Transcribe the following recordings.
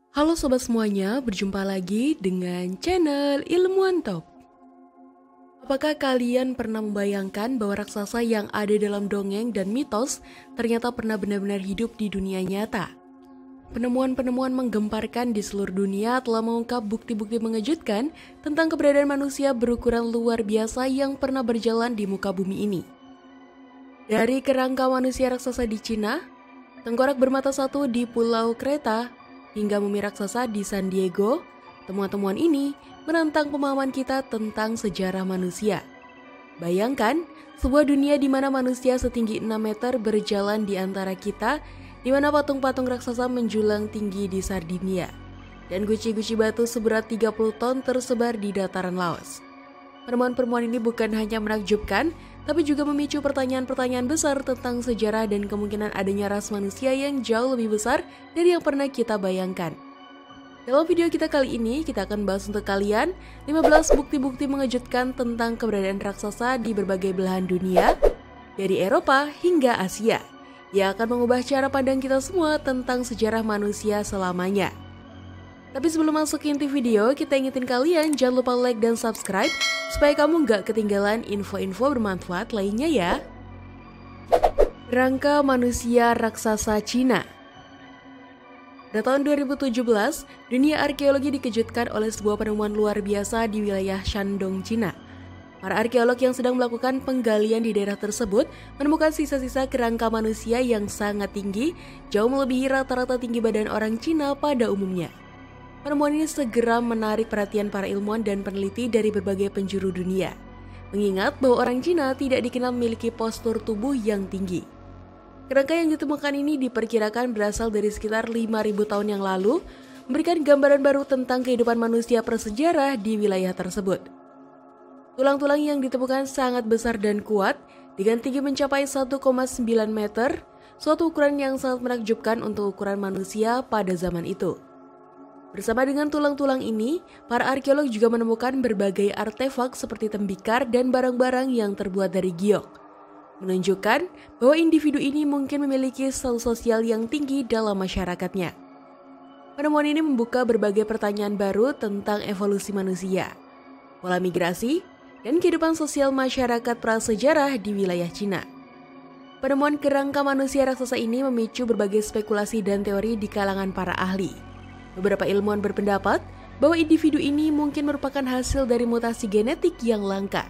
Halo sobat semuanya, berjumpa lagi dengan channel Ilmuwan Top. Apakah kalian pernah membayangkan bahwa raksasa yang ada dalam dongeng dan mitos ternyata pernah benar-benar hidup di dunia nyata? Penemuan-penemuan menggemparkan di seluruh dunia telah mengungkap bukti-bukti mengejutkan tentang keberadaan manusia berukuran luar biasa yang pernah berjalan di muka bumi ini. Dari kerangka manusia raksasa di Cina, tengkorak bermata satu di Pulau Kreta, hingga mumi raksasa di San Diego, temuan-temuan ini menantang pemahaman kita tentang sejarah manusia. Bayangkan, sebuah dunia di mana manusia setinggi 6 meter berjalan di antara kita, di mana patung-patung raksasa menjulang tinggi di Sardinia, dan guci-guci batu seberat 30 ton tersebar di dataran Laos. Penemuan-penemuan ini bukan hanya menakjubkan, tapi juga memicu pertanyaan-pertanyaan besar tentang sejarah dan kemungkinan adanya ras manusia yang jauh lebih besar dari yang pernah kita bayangkan. Dalam video kita kali ini, kita akan bahas untuk kalian 15 bukti-bukti mengejutkan tentang keberadaan raksasa di berbagai belahan dunia, dari Eropa hingga Asia, yang akan mengubah cara pandang kita semua tentang sejarah manusia selamanya. Tapi sebelum masuk ke inti video, kita ingetin kalian jangan lupa like dan subscribe supaya kamu nggak ketinggalan info-info bermanfaat lainnya ya. Rangka manusia raksasa Cina. Pada tahun 2017, dunia arkeologi dikejutkan oleh sebuah penemuan luar biasa di wilayah Shandong, Cina. Para arkeolog yang sedang melakukan penggalian di daerah tersebut menemukan sisa-sisa kerangka manusia yang sangat tinggi, jauh melebihi rata-rata tinggi badan orang Cina pada umumnya. Penemuan ini segera menarik perhatian para ilmuwan dan peneliti dari berbagai penjuru dunia, mengingat bahwa orang Cina tidak dikenal memiliki postur tubuh yang tinggi. Kerangka yang ditemukan ini diperkirakan berasal dari sekitar 5.000 tahun yang lalu, memberikan gambaran baru tentang kehidupan manusia prasejarah di wilayah tersebut. Tulang-tulang yang ditemukan sangat besar dan kuat, dengan tinggi mencapai 1,9 meter, suatu ukuran yang sangat menakjubkan untuk ukuran manusia pada zaman itu. Bersama dengan tulang-tulang ini, para arkeolog juga menemukan berbagai artefak seperti tembikar dan barang-barang yang terbuat dari giok, menunjukkan bahwa individu ini mungkin memiliki status sosial yang tinggi dalam masyarakatnya. Penemuan ini membuka berbagai pertanyaan baru tentang evolusi manusia, pola migrasi, dan kehidupan sosial masyarakat prasejarah di wilayah Cina. Penemuan kerangka manusia raksasa ini memicu berbagai spekulasi dan teori di kalangan para ahli. Beberapa ilmuwan berpendapat bahwa individu ini mungkin merupakan hasil dari mutasi genetik yang langka.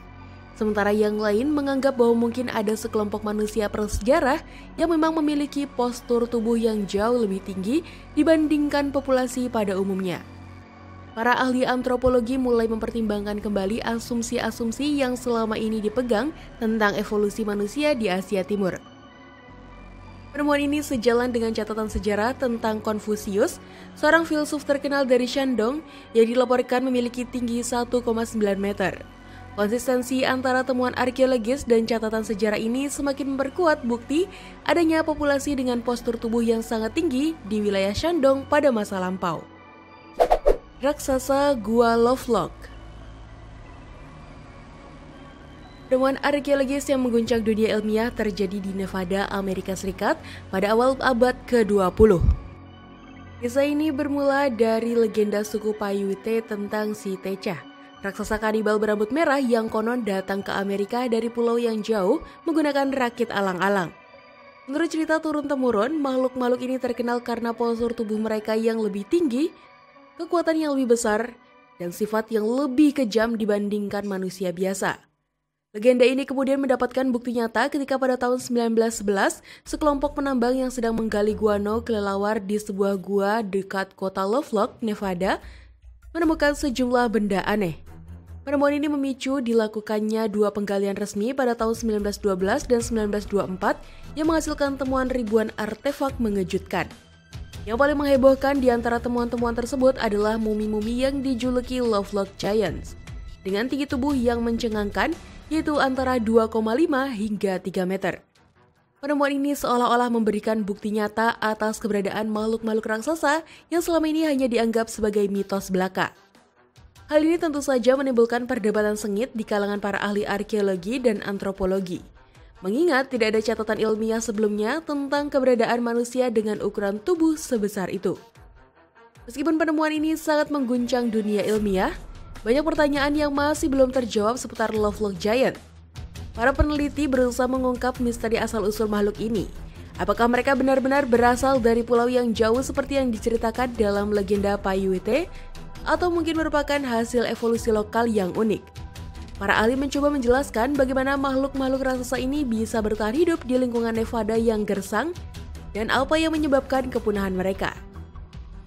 Sementara yang lain menganggap bahwa mungkin ada sekelompok manusia prasejarah yang memang memiliki postur tubuh yang jauh lebih tinggi dibandingkan populasi pada umumnya. Para ahli antropologi mulai mempertimbangkan kembali asumsi-asumsi yang selama ini dipegang tentang evolusi manusia di Asia Timur. Penemuan ini sejalan dengan catatan sejarah tentang Konfusius, seorang filsuf terkenal dari Shandong yang dilaporkan memiliki tinggi 1,9 meter. Konsistensi antara temuan arkeologis dan catatan sejarah ini semakin memperkuat bukti adanya populasi dengan postur tubuh yang sangat tinggi di wilayah Shandong pada masa lampau. Raksasa Gua Lovelock. Penemuan arkeologis yang mengguncang dunia ilmiah terjadi di Nevada, Amerika Serikat pada awal abad ke-20. Kisah ini bermula dari legenda suku Paiute tentang si Techa, raksasa kanibal berambut merah yang konon datang ke Amerika dari pulau yang jauh menggunakan rakit alang-alang. Menurut cerita turun-temurun, makhluk-makhluk ini terkenal karena postur tubuh mereka yang lebih tinggi, kekuatan yang lebih besar, dan sifat yang lebih kejam dibandingkan manusia biasa. Legenda ini kemudian mendapatkan bukti nyata ketika pada tahun 1911, sekelompok penambang yang sedang menggali guano kelelawar di sebuah gua dekat kota Lovelock, Nevada, menemukan sejumlah benda aneh. Penemuan ini memicu dilakukannya dua penggalian resmi pada tahun 1912 dan 1924 yang menghasilkan temuan ribuan artefak mengejutkan. Yang paling menghebohkan di antara temuan-temuan tersebut adalah mumi-mumi yang dijuluki Lovelock Giants, dengan tinggi tubuh yang mencengangkan, yaitu antara 2,5 hingga 3 meter. Penemuan ini seolah-olah memberikan bukti nyata atas keberadaan makhluk-makhluk raksasa yang selama ini hanya dianggap sebagai mitos belaka. Hal ini tentu saja menimbulkan perdebatan sengit di kalangan para ahli arkeologi dan antropologi. Mengingat tidak ada catatan ilmiah sebelumnya tentang keberadaan manusia dengan ukuran tubuh sebesar itu. Meskipun penemuan ini sangat mengguncang dunia ilmiah, banyak pertanyaan yang masih belum terjawab seputar Lovelock Giant. Para peneliti berusaha mengungkap misteri asal-usul makhluk ini. Apakah mereka benar-benar berasal dari pulau yang jauh seperti yang diceritakan dalam legenda Paiute, atau mungkin merupakan hasil evolusi lokal yang unik? Para ahli mencoba menjelaskan bagaimana makhluk-makhluk raksasa ini bisa bertahan hidup di lingkungan Nevada yang gersang dan apa yang menyebabkan kepunahan mereka.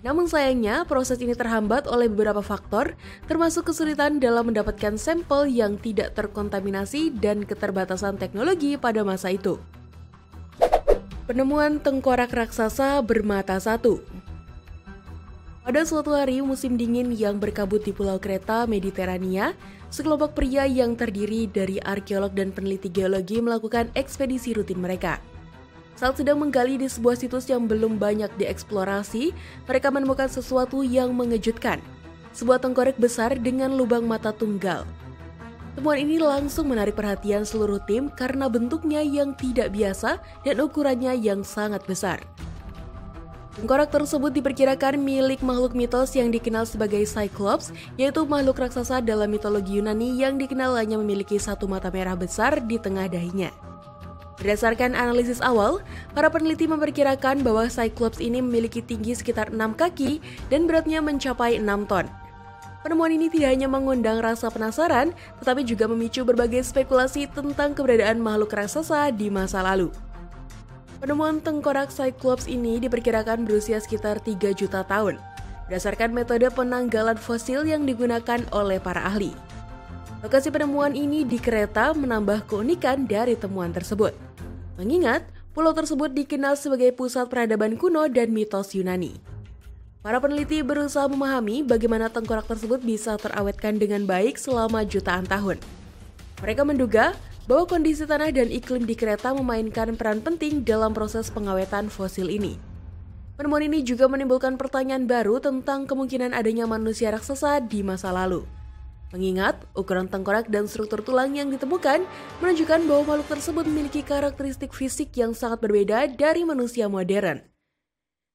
Namun sayangnya, proses ini terhambat oleh beberapa faktor, termasuk kesulitan dalam mendapatkan sampel yang tidak terkontaminasi dan keterbatasan teknologi pada masa itu. Penemuan tengkorak raksasa bermata satu. Pada suatu hari musim dingin yang berkabut di Pulau Kreta, Mediterania, sekelompok pria yang terdiri dari arkeolog dan peneliti geologi melakukan ekspedisi rutin mereka. Saat sedang menggali di sebuah situs yang belum banyak dieksplorasi, mereka menemukan sesuatu yang mengejutkan. Sebuah tengkorak besar dengan lubang mata tunggal. Temuan ini langsung menarik perhatian seluruh tim karena bentuknya yang tidak biasa dan ukurannya yang sangat besar. Tengkorak tersebut diperkirakan milik makhluk mitos yang dikenal sebagai Cyclops, yaitu makhluk raksasa dalam mitologi Yunani yang dikenal hanya memiliki satu mata merah besar di tengah dahinya. Berdasarkan analisis awal, para peneliti memperkirakan bahwa Cyclops ini memiliki tinggi sekitar 6 kaki dan beratnya mencapai 6 ton. Penemuan ini tidak hanya mengundang rasa penasaran, tetapi juga memicu berbagai spekulasi tentang keberadaan makhluk raksasa di masa lalu. Penemuan tengkorak Cyclops ini diperkirakan berusia sekitar 3 juta tahun, berdasarkan metode penanggalan fosil yang digunakan oleh para ahli. Lokasi penemuan ini di Kreta menambah keunikan dari temuan tersebut. Mengingat, pulau tersebut dikenal sebagai pusat peradaban kuno dan mitos Yunani. Para peneliti berusaha memahami bagaimana tengkorak tersebut bisa terawetkan dengan baik selama jutaan tahun. Mereka menduga bahwa kondisi tanah dan iklim di Kreta memainkan peran penting dalam proses pengawetan fosil ini. Penemuan ini juga menimbulkan pertanyaan baru tentang kemungkinan adanya manusia raksasa di masa lalu. Mengingat ukuran tengkorak dan struktur tulang yang ditemukan menunjukkan bahwa makhluk tersebut memiliki karakteristik fisik yang sangat berbeda dari manusia modern.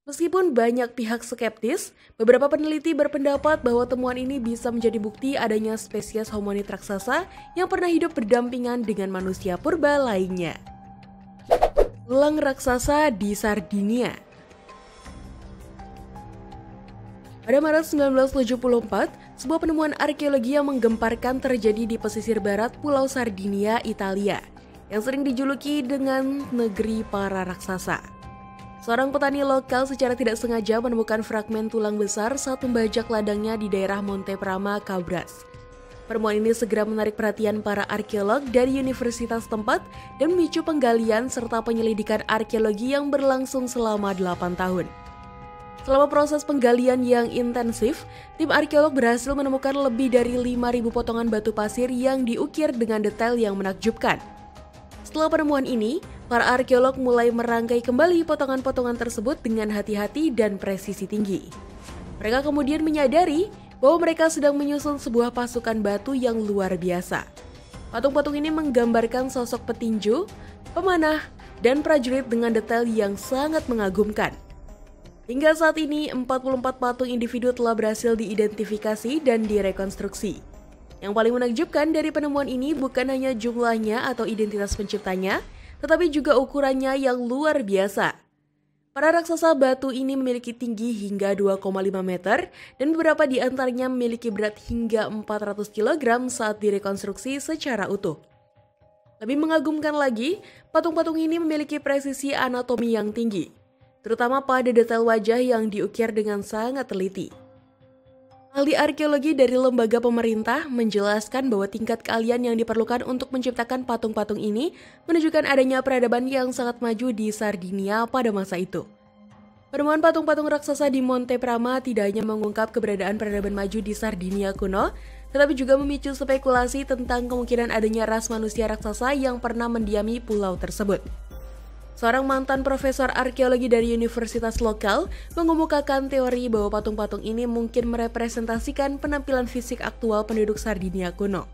Meskipun banyak pihak skeptis, beberapa peneliti berpendapat bahwa temuan ini bisa menjadi bukti adanya spesies hominid raksasa yang pernah hidup berdampingan dengan manusia purba lainnya. Tulang raksasa di Sardinia. Pada Maret 1974, sebuah penemuan arkeologi yang menggemparkan terjadi di pesisir barat Pulau Sardinia, Italia, yang sering dijuluki dengan negeri para raksasa. Seorang petani lokal secara tidak sengaja menemukan fragmen tulang besar saat membajak ladangnya di daerah Monteprama, Cabras. Penemuan ini segera menarik perhatian para arkeolog dari universitas tempat dan memicu penggalian serta penyelidikan arkeologi yang berlangsung selama 8 tahun. Selama proses penggalian yang intensif, tim arkeolog berhasil menemukan lebih dari 5.000 potongan batu pasir yang diukir dengan detail yang menakjubkan. Setelah penemuan ini, para arkeolog mulai merangkai kembali potongan-potongan tersebut dengan hati-hati dan presisi tinggi. Mereka kemudian menyadari bahwa mereka sedang menyusun sebuah pasukan batu yang luar biasa. Patung-patung ini menggambarkan sosok petinju, pemanah, dan prajurit dengan detail yang sangat mengagumkan. Hingga saat ini, 44 patung individu telah berhasil diidentifikasi dan direkonstruksi. Yang paling menakjubkan dari penemuan ini bukan hanya jumlahnya atau identitas penciptanya, tetapi juga ukurannya yang luar biasa. Para raksasa batu ini memiliki tinggi hingga 2,5 meter dan beberapa di antaranya memiliki berat hingga 400 kg saat direkonstruksi secara utuh. Lebih mengagumkan lagi, patung-patung ini memiliki presisi anatomi yang tinggi, terutama pada detail wajah yang diukir dengan sangat teliti. Ahli arkeologi dari lembaga pemerintah menjelaskan bahwa tingkat keahlian yang diperlukan untuk menciptakan patung-patung ini menunjukkan adanya peradaban yang sangat maju di Sardinia pada masa itu. Penemuan patung-patung raksasa di Monteprama tidak hanya mengungkap keberadaan peradaban maju di Sardinia kuno, tetapi juga memicu spekulasi tentang kemungkinan adanya ras manusia raksasa yang pernah mendiami pulau tersebut. Seorang mantan profesor arkeologi dari universitas lokal mengemukakan teori bahwa patung-patung ini mungkin merepresentasikan penampilan fisik aktual penduduk Sardinia kuno.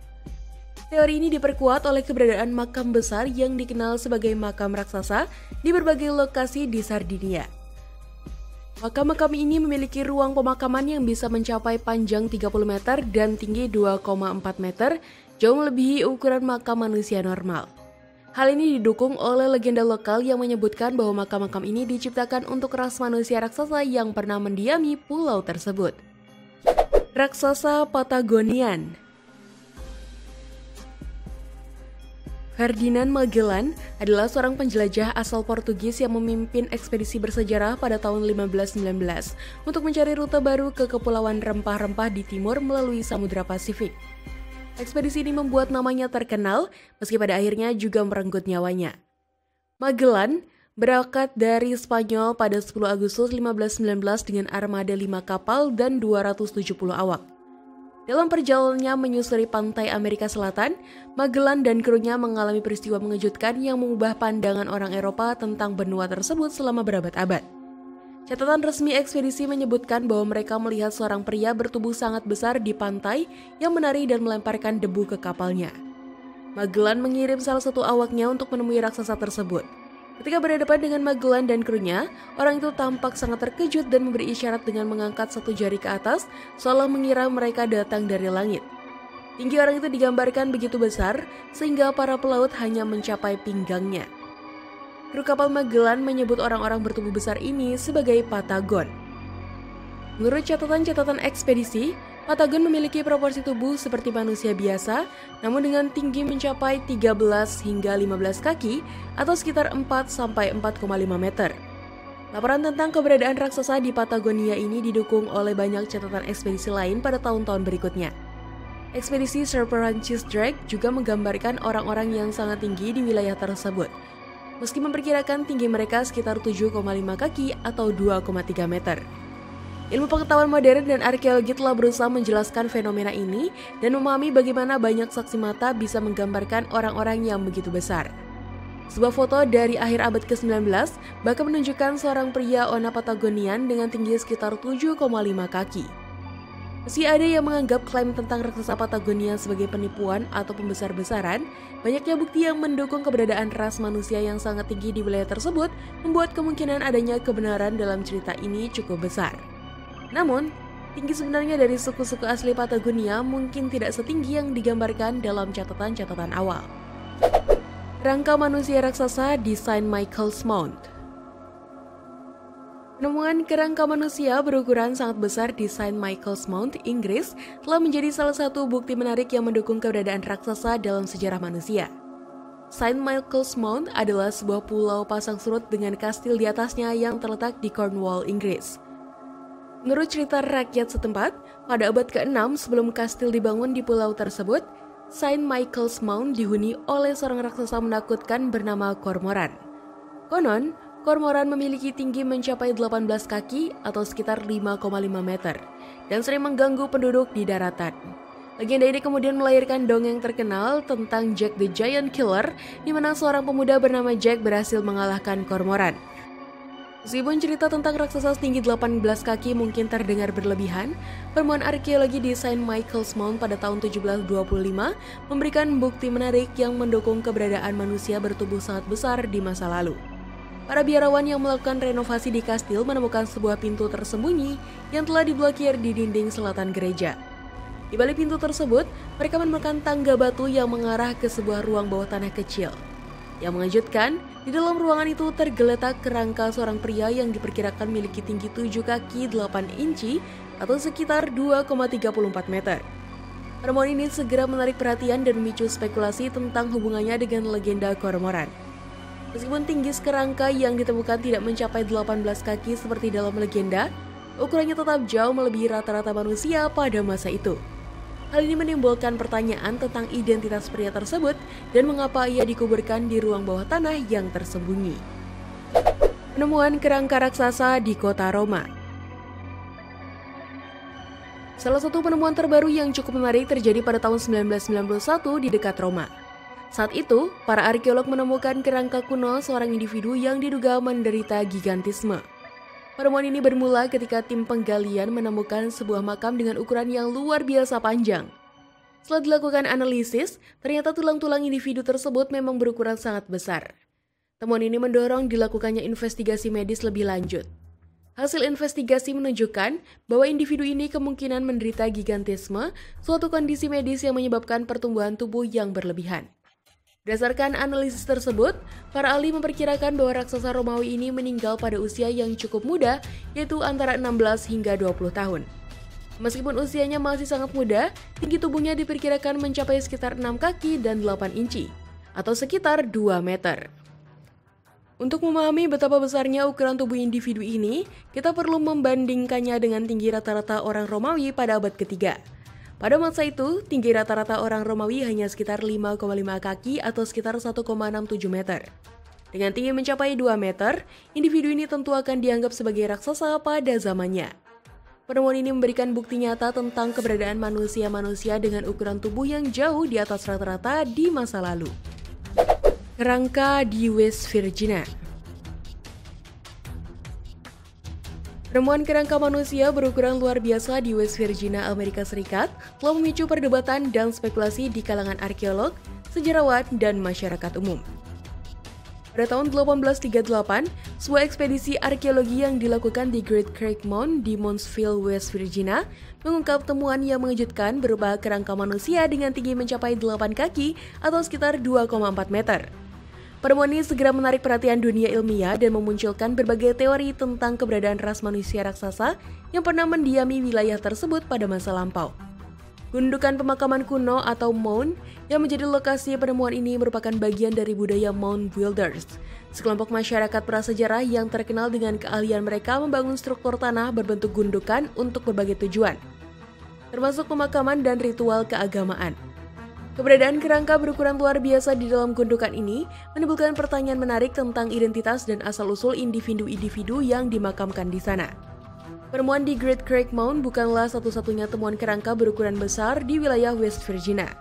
Teori ini diperkuat oleh keberadaan makam besar yang dikenal sebagai makam raksasa di berbagai lokasi di Sardinia. Makam-makam ini memiliki ruang pemakaman yang bisa mencapai panjang 30 meter dan tinggi 2,4 meter, jauh melebihi ukuran makam manusia normal. Hal ini didukung oleh legenda lokal yang menyebutkan bahwa makam-makam ini diciptakan untuk ras manusia raksasa yang pernah mendiami pulau tersebut. Raksasa Patagonian. Ferdinand Magellan adalah seorang penjelajah asal Portugis yang memimpin ekspedisi bersejarah pada tahun 1519 untuk mencari rute baru ke Kepulauan Rempah-Rempah di timur melalui Samudra Pasifik. Ekspedisi ini membuat namanya terkenal, meski pada akhirnya juga merenggut nyawanya. Magellan berangkat dari Spanyol pada 10 Agustus 1519 dengan armada 5 kapal dan 270 awak. Dalam perjalanannya menyusuri pantai Amerika Selatan, Magellan dan krunya mengalami peristiwa mengejutkan yang mengubah pandangan orang Eropa tentang benua tersebut selama berabad-abad. Catatan resmi ekspedisi menyebutkan bahwa mereka melihat seorang pria bertubuh sangat besar di pantai yang menari dan melemparkan debu ke kapalnya. Magellan mengirim salah satu awaknya untuk menemui raksasa tersebut. Ketika berhadapan dengan Magellan dan krunya, orang itu tampak sangat terkejut dan memberi isyarat dengan mengangkat satu jari ke atas, seolah mengira mereka datang dari langit. Tinggi orang itu digambarkan begitu besar, sehingga para pelaut hanya mencapai pinggangnya. Kru kapal Magellan menyebut orang-orang bertubuh besar ini sebagai Patagon. Menurut catatan-catatan ekspedisi, Patagon memiliki proporsi tubuh seperti manusia biasa, namun dengan tinggi mencapai 13 hingga 15 kaki atau sekitar 4-4,5 meter. Laporan tentang keberadaan raksasa di Patagonia ini didukung oleh banyak catatan ekspedisi lain pada tahun-tahun berikutnya. Ekspedisi Sir Francis Drake juga menggambarkan orang-orang yang sangat tinggi di wilayah tersebut, meski memperkirakan tinggi mereka sekitar 7,5 kaki atau 2,3 meter. Ilmu pengetahuan modern dan arkeologi telah berusaha menjelaskan fenomena ini dan memahami bagaimana banyak saksi mata bisa menggambarkan orang-orang yang begitu besar. Sebuah foto dari akhir abad ke-19 bahkan menunjukkan seorang pria Ona Patagonian dengan tinggi sekitar 7,5 kaki. Meski ada yang menganggap klaim tentang raksasa Patagonia sebagai penipuan atau pembesar-besaran, banyaknya bukti yang mendukung keberadaan ras manusia yang sangat tinggi di wilayah tersebut membuat kemungkinan adanya kebenaran dalam cerita ini cukup besar. Namun, tinggi sebenarnya dari suku-suku asli Patagonia mungkin tidak setinggi yang digambarkan dalam catatan-catatan awal. Rangka manusia raksasa di St. Michael's Mount. Penemuan kerangka manusia berukuran sangat besar di St. Michael's Mount, Inggris, telah menjadi salah satu bukti menarik yang mendukung keberadaan raksasa dalam sejarah manusia. St. Michael's Mount adalah sebuah pulau pasang surut dengan kastil di atasnya yang terletak di Cornwall, Inggris. Menurut cerita rakyat setempat, pada abad ke-6 sebelum kastil dibangun di pulau tersebut, St. Michael's Mount dihuni oleh seorang raksasa menakutkan bernama Cormoran. Konon, Cormoran memiliki tinggi mencapai 18 kaki atau sekitar 5,5 meter dan sering mengganggu penduduk di daratan. Legenda ini kemudian melahirkan dongeng terkenal tentang Jack the Giant Killer, di mana seorang pemuda bernama Jack berhasil mengalahkan Cormoran. Meskipun cerita tentang raksasa setinggi 18 kaki mungkin terdengar berlebihan, penemuan arkeologi di St. Michael's Mount pada tahun 1725 memberikan bukti menarik yang mendukung keberadaan manusia bertubuh sangat besar di masa lalu. Para biarawan yang melakukan renovasi di kastil menemukan sebuah pintu tersembunyi yang telah diblokir di dinding selatan gereja. Di balik pintu tersebut, mereka menemukan tangga batu yang mengarah ke sebuah ruang bawah tanah kecil. Yang mengejutkan, di dalam ruangan itu tergeletak kerangka seorang pria yang diperkirakan memiliki tinggi 7 kaki 8 inci atau sekitar 2,34 meter. Penemuan ini segera menarik perhatian dan memicu spekulasi tentang hubungannya dengan legenda Cormoran. Meskipun tinggi kerangka yang ditemukan tidak mencapai 18 kaki seperti dalam legenda, ukurannya tetap jauh melebihi rata-rata manusia pada masa itu. Hal ini menimbulkan pertanyaan tentang identitas pria tersebut dan mengapa ia dikuburkan di ruang bawah tanah yang tersembunyi. Penemuan kerangka raksasa di kota Roma. Salah satu penemuan terbaru yang cukup menarik terjadi pada tahun 1991 di dekat Roma. Saat itu, para arkeolog menemukan kerangka kuno seorang individu yang diduga menderita gigantisme. Penemuan ini bermula ketika tim penggalian menemukan sebuah makam dengan ukuran yang luar biasa panjang. Setelah dilakukan analisis, ternyata tulang-tulang individu tersebut memang berukuran sangat besar. Temuan ini mendorong dilakukannya investigasi medis lebih lanjut. Hasil investigasi menunjukkan bahwa individu ini kemungkinan menderita gigantisme, suatu kondisi medis yang menyebabkan pertumbuhan tubuh yang berlebihan. Berdasarkan analisis tersebut, para ahli memperkirakan bahwa raksasa Romawi ini meninggal pada usia yang cukup muda, yaitu antara 16 hingga 20 tahun. Meskipun usianya masih sangat muda, tinggi tubuhnya diperkirakan mencapai sekitar 6 kaki dan 8 inci, atau sekitar 2 meter. Untuk memahami betapa besarnya ukuran tubuh individu ini, kita perlu membandingkannya dengan tinggi rata-rata orang Romawi pada abad ketiga. Pada masa itu, tinggi rata-rata orang Romawi hanya sekitar 5,5 kaki atau sekitar 1,67 meter. Dengan tinggi mencapai 2 meter, individu ini tentu akan dianggap sebagai raksasa pada zamannya. Penemuan ini memberikan bukti nyata tentang keberadaan manusia-manusia dengan ukuran tubuh yang jauh di atas rata-rata di masa lalu. Kerangka di West Virginia. Penemuan kerangka manusia berukuran luar biasa di West Virginia, Amerika Serikat telah memicu perdebatan dan spekulasi di kalangan arkeolog, sejarawan, dan masyarakat umum. Pada tahun 1838, sebuah ekspedisi arkeologi yang dilakukan di Great Creek Mound di Moundsville, West Virginia, mengungkap temuan yang mengejutkan berupa kerangka manusia dengan tinggi mencapai 8 kaki atau sekitar 2,4 meter. Penemuan ini segera menarik perhatian dunia ilmiah dan memunculkan berbagai teori tentang keberadaan ras manusia raksasa yang pernah mendiami wilayah tersebut pada masa lampau. Gundukan pemakaman kuno atau mound yang menjadi lokasi penemuan ini merupakan bagian dari budaya Mound Builders, sekelompok masyarakat prasejarah yang terkenal dengan keahlian mereka membangun struktur tanah berbentuk gundukan untuk berbagai tujuan, termasuk pemakaman dan ritual keagamaan. Keberadaan kerangka berukuran luar biasa di dalam gundukan ini menimbulkan pertanyaan menarik tentang identitas dan asal-usul individu-individu yang dimakamkan di sana. Penemuan di Great Creek Mound bukanlah satu-satunya temuan kerangka berukuran besar di wilayah West Virginia.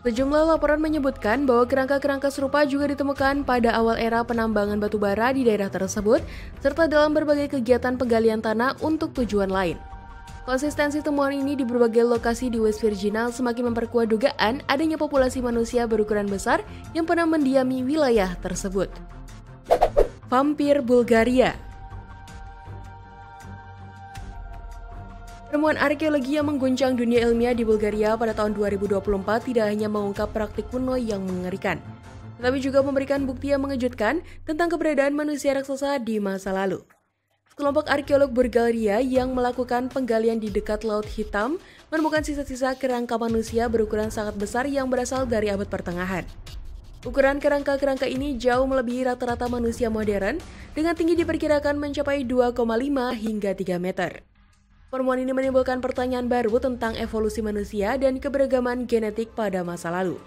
Sejumlah laporan menyebutkan bahwa kerangka-kerangka serupa juga ditemukan pada awal era penambangan batu bara di daerah tersebut, serta dalam berbagai kegiatan penggalian tanah untuk tujuan lain. Konsistensi temuan ini di berbagai lokasi di West Virginia semakin memperkuat dugaan adanya populasi manusia berukuran besar yang pernah mendiami wilayah tersebut. Vampir Bulgaria. Penemuan arkeologi yang mengguncang dunia ilmiah di Bulgaria pada tahun 2024 tidak hanya mengungkap praktik kuno yang mengerikan, tetapi juga memberikan bukti yang mengejutkan tentang keberadaan manusia raksasa di masa lalu. Kelompok arkeolog Bulgaria yang melakukan penggalian di dekat Laut Hitam menemukan sisa-sisa kerangka manusia berukuran sangat besar yang berasal dari abad pertengahan. Ukuran kerangka-kerangka ini jauh melebihi rata-rata manusia modern, dengan tinggi diperkirakan mencapai 2,5 hingga 3 meter. Penemuan ini menimbulkan pertanyaan baru tentang evolusi manusia dan keberagaman genetik pada masa lalu.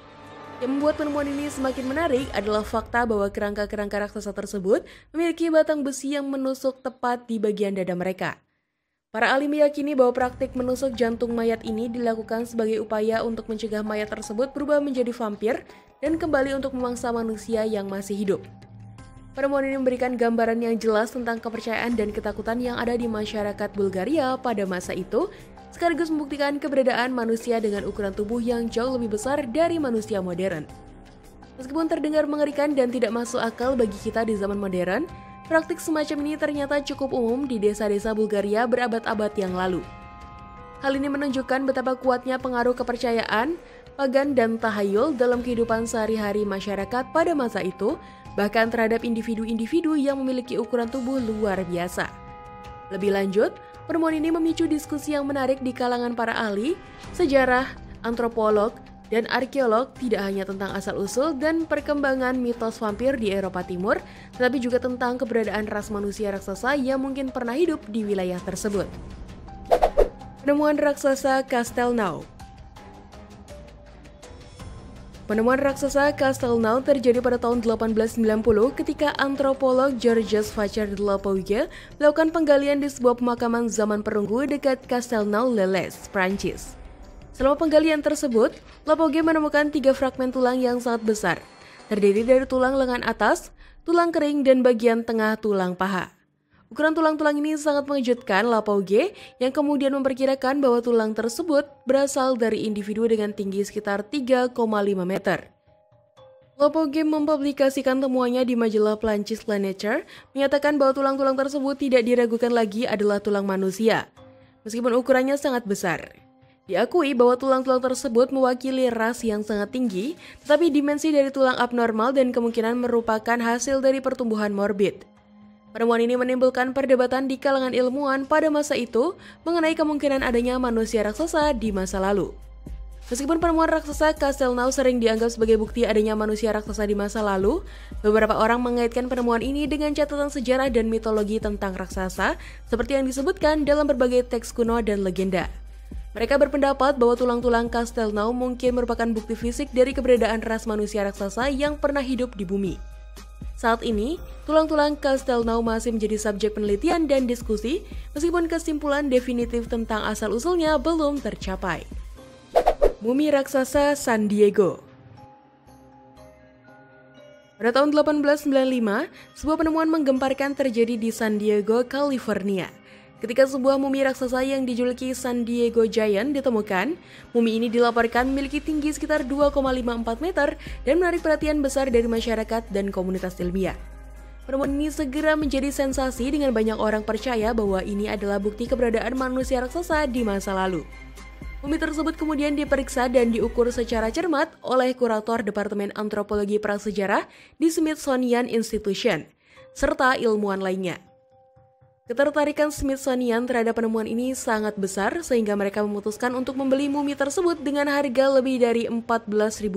Yang membuat penemuan ini semakin menarik adalah fakta bahwa kerangka-kerangka raksasa tersebut memiliki batang besi yang menusuk tepat di bagian dada mereka. Para ahli meyakini bahwa praktik menusuk jantung mayat ini dilakukan sebagai upaya untuk mencegah mayat tersebut berubah menjadi vampir dan kembali untuk memangsa manusia yang masih hidup. Penemuan ini memberikan gambaran yang jelas tentang kepercayaan dan ketakutan yang ada di masyarakat Bulgaria pada masa itu, sekaligus membuktikan keberadaan manusia dengan ukuran tubuh yang jauh lebih besar dari manusia modern. Meskipun terdengar mengerikan dan tidak masuk akal bagi kita di zaman modern, praktik semacam ini ternyata cukup umum di desa-desa Bulgaria berabad-abad yang lalu. Hal ini menunjukkan betapa kuatnya pengaruh kepercayaan, pagan dan tahayul dalam kehidupan sehari-hari masyarakat pada masa itu, bahkan terhadap individu-individu yang memiliki ukuran tubuh luar biasa. Lebih lanjut, penemuan ini memicu diskusi yang menarik di kalangan para ahli, sejarah, antropolog, dan arkeolog tidak hanya tentang asal-usul dan perkembangan mitos vampir di Eropa Timur, tetapi juga tentang keberadaan ras manusia raksasa yang mungkin pernah hidup di wilayah tersebut. Penemuan raksasa Castelnau. Penemuan raksasa Castelnau terjadi pada tahun 1890 ketika antropolog Georges Vacher de Lapouge melakukan penggalian di sebuah pemakaman zaman perunggu dekat Castelnau-les-Lys, Prancis. Selama penggalian tersebut, Lapouge menemukan 3 fragmen tulang yang sangat besar, terdiri dari tulang lengan atas, tulang kering, dan bagian tengah tulang paha. Ukuran tulang-tulang ini sangat mengejutkan Lapouge yang kemudian memperkirakan bahwa tulang tersebut berasal dari individu dengan tinggi sekitar 3,5 meter. Lopo Game mempublikasikan temuannya di majalah Prancis La Nature, menyatakan bahwa tulang-tulang tersebut tidak diragukan lagi adalah tulang manusia, meskipun ukurannya sangat besar. Diakui bahwa tulang-tulang tersebut mewakili ras yang sangat tinggi, tetapi dimensi dari tulang abnormal dan kemungkinan merupakan hasil dari pertumbuhan morbid. Penemuan ini menimbulkan perdebatan di kalangan ilmuwan pada masa itu mengenai kemungkinan adanya manusia raksasa di masa lalu. Meskipun penemuan raksasa Castelnau sering dianggap sebagai bukti adanya manusia raksasa di masa lalu, beberapa orang mengaitkan penemuan ini dengan catatan sejarah dan mitologi tentang raksasa, seperti yang disebutkan dalam berbagai teks kuno dan legenda. Mereka berpendapat bahwa tulang-tulang Castelnau mungkin merupakan bukti fisik dari keberadaan ras manusia raksasa yang pernah hidup di bumi. Saat ini, tulang-tulang Castelnau masih menjadi subjek penelitian dan diskusi, meskipun kesimpulan definitif tentang asal-usulnya belum tercapai. Mumi raksasa San Diego. Pada tahun 1895, sebuah penemuan menggemparkan terjadi di San Diego, California. Ketika sebuah mumi raksasa yang dijuluki San Diego Giant ditemukan, mumi ini dilaporkan memiliki tinggi sekitar 2,54 meter dan menarik perhatian besar dari masyarakat dan komunitas ilmiah. Penemuan ini segera menjadi sensasi dengan banyak orang percaya bahwa ini adalah bukti keberadaan manusia raksasa di masa lalu. Mumi tersebut kemudian diperiksa dan diukur secara cermat oleh kurator Departemen Antropologi Prasejarah di Smithsonian Institution, serta ilmuwan lainnya. Ketertarikan Smithsonian terhadap penemuan ini sangat besar sehingga mereka memutuskan untuk membeli mumi tersebut dengan harga lebih dari $14.000.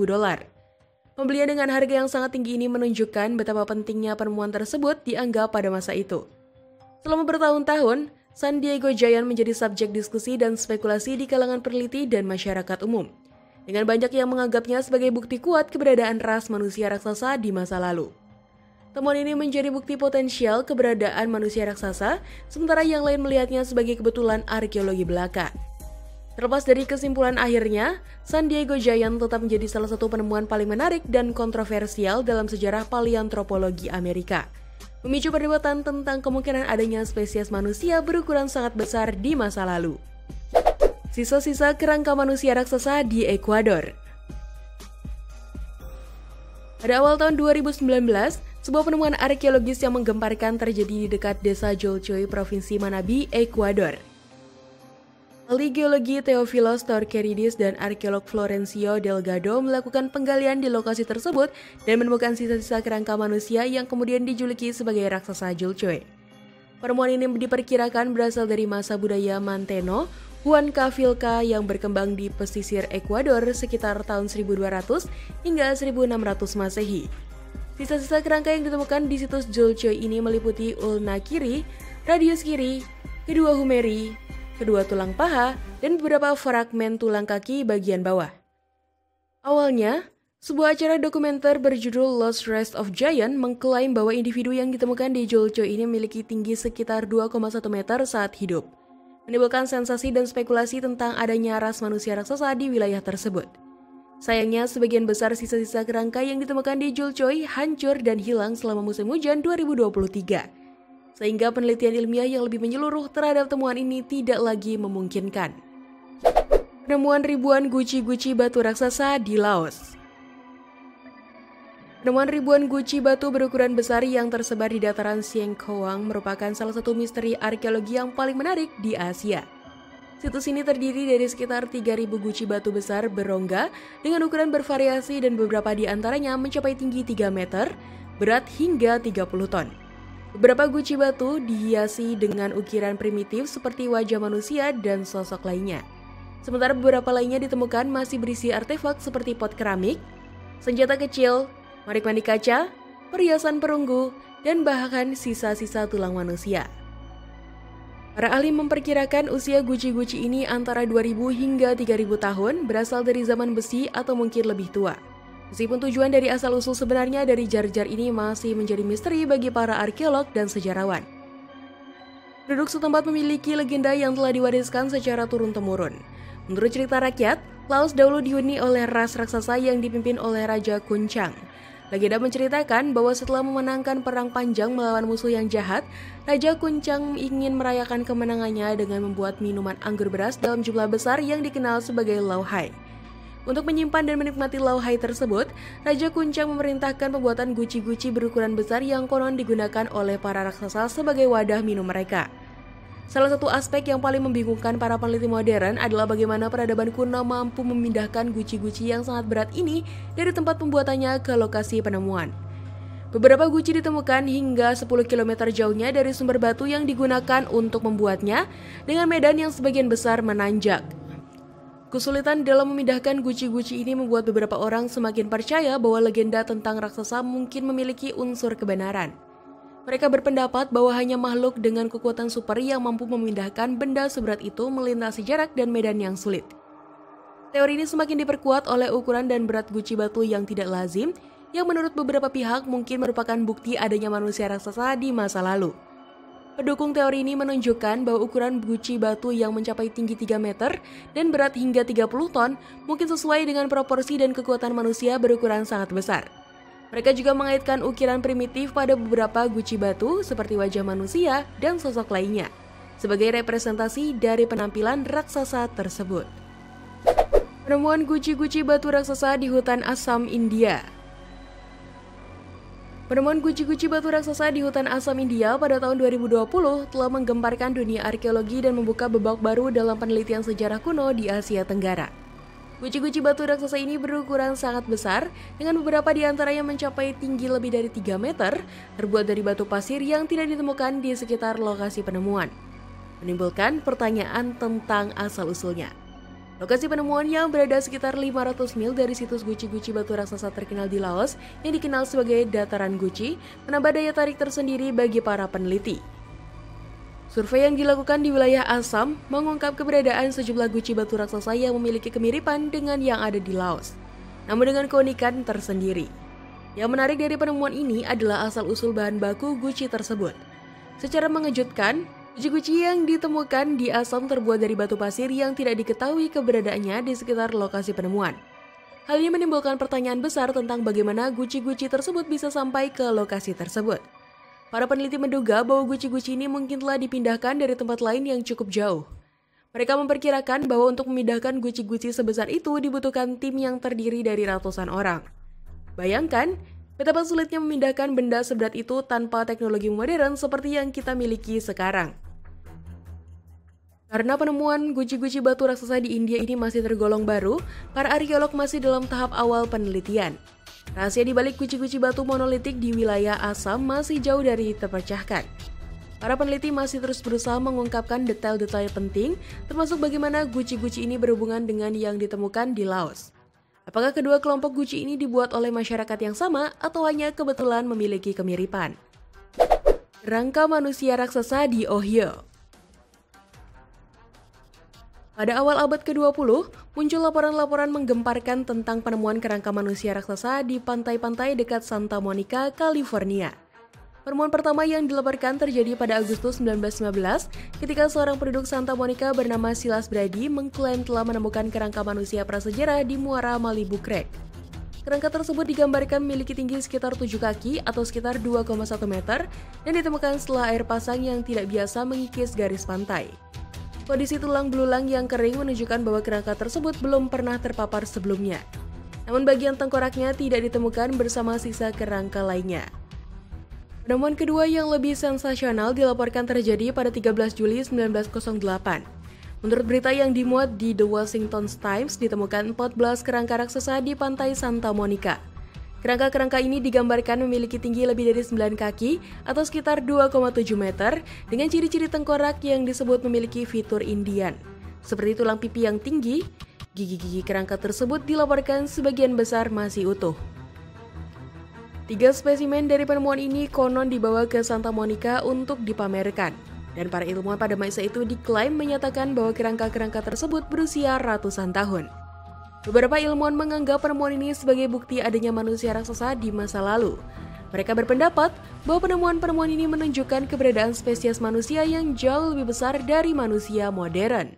Pembelian dengan harga yang sangat tinggi ini menunjukkan betapa pentingnya penemuan tersebut dianggap pada masa itu. Selama bertahun-tahun, San Diego Giant menjadi subjek diskusi dan spekulasi di kalangan peneliti dan masyarakat umum, dengan banyak yang menganggapnya sebagai bukti kuat keberadaan ras manusia raksasa di masa lalu. Temuan ini menjadi bukti potensial keberadaan manusia raksasa, sementara yang lain melihatnya sebagai kebetulan arkeologi belaka. Terlepas dari kesimpulan akhirnya, San Diego Giant tetap menjadi salah satu penemuan paling menarik dan kontroversial dalam sejarah paleontropologi Amerika, memicu perdebatan tentang kemungkinan adanya spesies manusia berukuran sangat besar di masa lalu. Sisa-sisa kerangka manusia raksasa di Ekuador. Pada awal tahun 2019, sebuah penemuan arkeologis yang menggemparkan terjadi di dekat desa Jolcoy, Provinsi Manabí, Ekuador. Ahli geologi Theophilos Torqueridis dan arkeolog Florencio Delgado melakukan penggalian di lokasi tersebut dan menemukan sisa-sisa kerangka manusia yang kemudian dijuluki sebagai raksasa Jolcoy. Penemuan ini diperkirakan berasal dari masa budaya Manteno, Huancavilca yang berkembang di pesisir Ekuador sekitar tahun 1200 hingga 1600 Masehi. Sisa-sisa kerangka yang ditemukan di situs Jolcoy ini meliputi ulna kiri, radius kiri, kedua humeri, kedua tulang paha, dan beberapa fragmen tulang kaki bagian bawah. Awalnya, sebuah acara dokumenter berjudul Lost Rest of Giant mengklaim bahwa individu yang ditemukan di Jolcoy ini memiliki tinggi sekitar 2,1 meter saat hidup, menimbulkan sensasi dan spekulasi tentang adanya ras manusia raksasa di wilayah tersebut. Sayangnya, sebagian besar sisa-sisa kerangka yang ditemukan di Jolcoy hancur dan hilang selama musim hujan 2023. Sehingga penelitian ilmiah yang lebih menyeluruh terhadap temuan ini tidak lagi memungkinkan. Penemuan ribuan guci-guci batu raksasa di Laos. Penemuan ribuan guci batu berukuran besar yang tersebar di dataran Siengkoang merupakan salah satu misteri arkeologi yang paling menarik di Asia. Situs ini terdiri dari sekitar 3.000 guci batu besar berongga dengan ukuran bervariasi dan beberapa di antaranya mencapai tinggi 3 meter, berat hingga 30 ton. Beberapa guci batu dihiasi dengan ukiran primitif seperti wajah manusia dan sosok lainnya. Sementara beberapa lainnya ditemukan masih berisi artefak seperti pot keramik, senjata kecil, manik mandi kaca, perhiasan perunggu, dan bahkan sisa-sisa tulang manusia. Para ahli memperkirakan usia guci-guci ini antara 2.000 hingga 3.000 tahun, berasal dari zaman besi atau mungkin lebih tua. Meskipun tujuan dari asal-usul sebenarnya dari jar-jar ini masih menjadi misteri bagi para arkeolog dan sejarawan. Penduduk setempat memiliki legenda yang telah diwariskan secara turun-temurun. Menurut cerita rakyat, Laos dahulu dihuni oleh ras raksasa yang dipimpin oleh Raja Kuncang. Legenda menceritakan bahwa setelah memenangkan perang panjang melawan musuh yang jahat, Raja Kuncang ingin merayakan kemenangannya dengan membuat minuman anggur beras dalam jumlah besar yang dikenal sebagai lauhai. Untuk menyimpan dan menikmati lauhai tersebut, Raja Kuncang memerintahkan pembuatan guci-guci berukuran besar yang konon digunakan oleh para raksasa sebagai wadah minum mereka. Salah satu aspek yang paling membingungkan para peneliti modern adalah bagaimana peradaban kuno mampu memindahkan guci-guci yang sangat berat ini dari tempat pembuatannya ke lokasi penemuan. Beberapa guci ditemukan hingga 10 km jauhnya dari sumber batu yang digunakan untuk membuatnya, dengan medan yang sebagian besar menanjak. Kesulitan dalam memindahkan guci-guci ini membuat beberapa orang semakin percaya bahwa legenda tentang raksasa mungkin memiliki unsur kebenaran. Mereka berpendapat bahwa hanya makhluk dengan kekuatan super yang mampu memindahkan benda seberat itu melintasi jarak dan medan yang sulit. Teori ini semakin diperkuat oleh ukuran dan berat guci batu yang tidak lazim, yang menurut beberapa pihak mungkin merupakan bukti adanya manusia raksasa di masa lalu. Pendukung teori ini menunjukkan bahwa ukuran guci batu yang mencapai tinggi 3 meter dan berat hingga 30 ton mungkin sesuai dengan proporsi dan kekuatan manusia berukuran sangat besar. Mereka juga mengaitkan ukiran primitif pada beberapa guci batu seperti wajah manusia dan sosok lainnya sebagai representasi dari penampilan raksasa tersebut. Penemuan guci-guci batu raksasa di hutan Assam, India. Penemuan guci-guci batu raksasa di hutan Assam, India pada tahun 2020 telah menggemparkan dunia arkeologi dan membuka babak baru dalam penelitian sejarah kuno di Asia Tenggara. Guci-guci batu raksasa ini berukuran sangat besar, dengan beberapa di antaranya mencapai tinggi lebih dari 3 meter, terbuat dari batu pasir yang tidak ditemukan di sekitar lokasi penemuan. Menimbulkan pertanyaan tentang asal-usulnya. Lokasi penemuan yang berada sekitar 500 mil dari situs guci-guci batu raksasa terkenal di Laos yang dikenal sebagai Dataran Guci menambah daya tarik tersendiri bagi para peneliti. Survei yang dilakukan di wilayah Assam mengungkap keberadaan sejumlah guci batu raksasa yang memiliki kemiripan dengan yang ada di Laos, namun dengan keunikan tersendiri. Yang menarik dari penemuan ini adalah asal-usul bahan baku guci tersebut. Secara mengejutkan, guci-guci yang ditemukan di Assam terbuat dari batu pasir yang tidak diketahui keberadaannya di sekitar lokasi penemuan. Hal ini menimbulkan pertanyaan besar tentang bagaimana guci-guci tersebut bisa sampai ke lokasi tersebut. Para peneliti menduga bahwa guci-guci ini mungkin telah dipindahkan dari tempat lain yang cukup jauh. Mereka memperkirakan bahwa untuk memindahkan guci-guci sebesar itu dibutuhkan tim yang terdiri dari ratusan orang. Bayangkan, betapa sulitnya memindahkan benda seberat itu tanpa teknologi modern seperti yang kita miliki sekarang. Karena penemuan guci-guci batu raksasa di India ini masih tergolong baru, para arkeolog masih dalam tahap awal penelitian. Rahasia di balik guci-guci batu monolitik di wilayah Assam masih jauh dari terpecahkan. Para peneliti masih terus berusaha mengungkapkan detail-detail penting, termasuk bagaimana guci-guci ini berhubungan dengan yang ditemukan di Laos. Apakah kedua kelompok guci ini dibuat oleh masyarakat yang sama atau hanya kebetulan memiliki kemiripan? Kerangka manusia raksasa di Ohio. Pada awal abad ke-20, muncul laporan-laporan menggemparkan tentang penemuan kerangka manusia raksasa di pantai-pantai dekat Santa Monica, California. Penemuan pertama yang dilaporkan terjadi pada Agustus 1915 ketika seorang penduduk Santa Monica bernama Silas Brady mengklaim telah menemukan kerangka manusia prasejarah di muara Malibu Creek. Kerangka tersebut digambarkan memiliki tinggi sekitar 7 kaki atau sekitar 2,1 meter dan ditemukan setelah air pasang yang tidak biasa mengikis garis pantai. Kondisi tulang belulang yang kering menunjukkan bahwa kerangka tersebut belum pernah terpapar sebelumnya. Namun bagian tengkoraknya tidak ditemukan bersama sisa kerangka lainnya. Penemuan kedua yang lebih sensasional dilaporkan terjadi pada 13 Juli 1908. Menurut berita yang dimuat di The Washington Times, ditemukan 14 kerangka raksasa di pantai Santa Monica. Kerangka-kerangka ini digambarkan memiliki tinggi lebih dari 9 kaki atau sekitar 2,7 meter dengan ciri-ciri tengkorak yang disebut memiliki fitur Indian. Seperti tulang pipi yang tinggi, gigi-gigi kerangka tersebut dilaporkan sebagian besar masih utuh. 3 spesimen dari penemuan ini konon dibawa ke Santa Monica untuk dipamerkan. Dan para ilmuwan pada masa itu diklaim menyatakan bahwa kerangka-kerangka tersebut berusia ratusan tahun. Beberapa ilmuwan menganggap penemuan ini sebagai bukti adanya manusia raksasa di masa lalu. Mereka berpendapat bahwa penemuan-penemuan ini menunjukkan keberadaan spesies manusia yang jauh lebih besar dari manusia modern.